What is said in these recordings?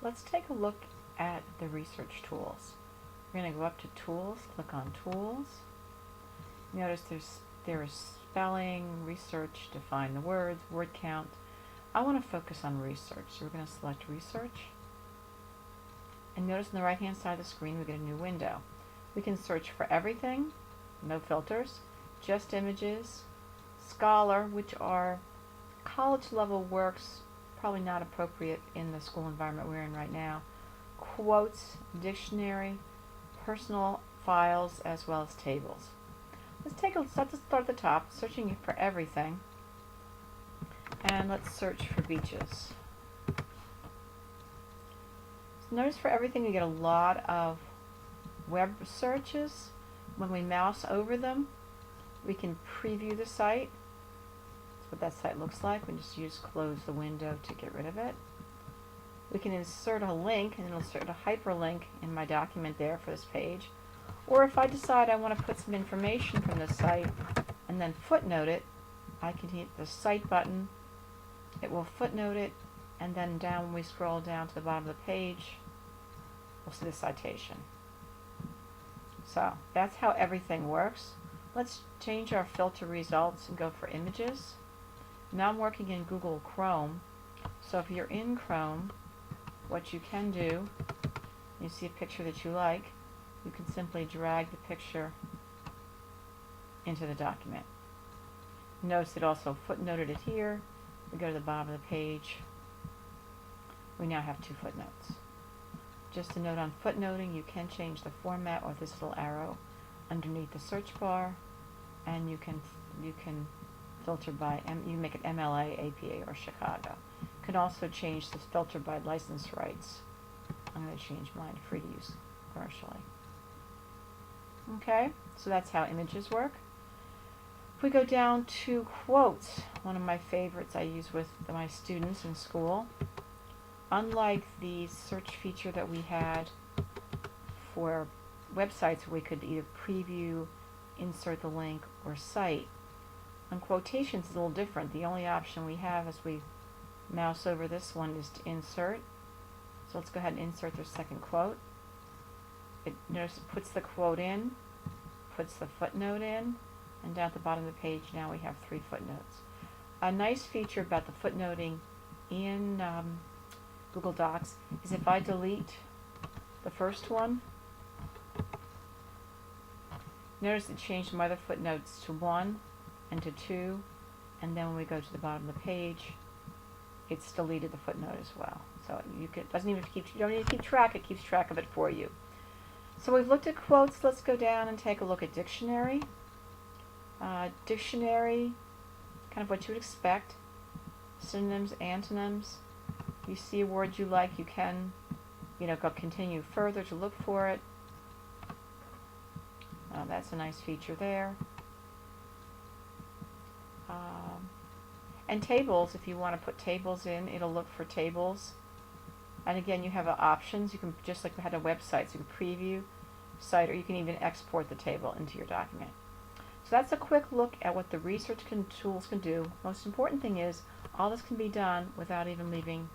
Let's take a look at the research tools. We're going to go up to Tools, click on Tools. Notice there is spelling, research, define the words, word count. I want to focus on research, so we're going to select Research. And notice on the right hand side of the screen we get a new window. We can search for everything, no filters, just images, Scholar, which are college level works, probably not appropriate in the school environment we're in right now, quotes, dictionary, personal files, as well as tables. Let's start at the top, searching for everything, and let's search for beaches. So notice for everything we get a lot of web searches. When we mouse over them, we can preview the site. That's what that site looks like. We just close the window to get rid of it. We can insert a link, and it'll insert a hyperlink in my document there for this page. Or if I decide I want to put some information from the site and then footnote it, I can hit the Cite button. It will footnote it, and then down when we scroll down to the bottom of the page, we'll see the citation. So that's how everything works. Let's change our filter results and go for images. Now I'm working in Google Chrome, so if you're in Chrome, what you can do, you see a picture that you like, you can simply drag the picture into the document. Notice it also footnoted it here. We go to the bottom of the page. We now have 2 footnotes. Just a note on footnoting, you can change the format with this little arrow underneath the search bar, and you can filter by, you make it MLA, APA, or Chicago. You can also change this filter by license rights. I'm going to change mine to free to use commercially. Okay, so that's how images work. If we go down to quotes, one of my favorites I use with my students in school. Unlike the search feature that we had for websites where we could either preview, insert the link, or cite, on quotations it's a little different. The only option we have as we mouse over this one is to insert. So let's go ahead and insert the second quote. Notice it puts the quote in, puts the footnote in, and down at the bottom of the page now we have 3 footnotes. A nice feature about the footnoting in Google Docs is if I delete the first one, notice it changed my other footnotes to 1 and to 2, and then when we go to the bottom of the page, it's deleted the footnote as well. So you don't need to keep track, it keeps track of it for you. So we've looked at quotes. Let's go down and take a look at dictionary. Dictionary, kind of what you would expect. Synonyms, antonyms. You see a word you like, you can, go continue further to look for it. That's a nice feature there. And tables, if you want to put tables in, it'll look for tables. And again, you have options. You can, just like we had a website, so you can preview, cite, or you can even export the table into your document. So that's a quick look at what the research tools can do. Most important thing is, all this can be done without even leaving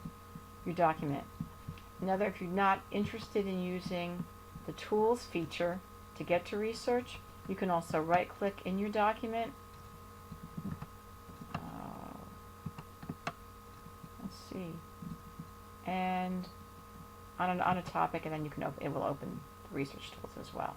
your document. Another, if you're not interested in using the tools feature to get to research, you can also right-click in your document. Let's see. And on a topic, and then you can it will open the research tools as well.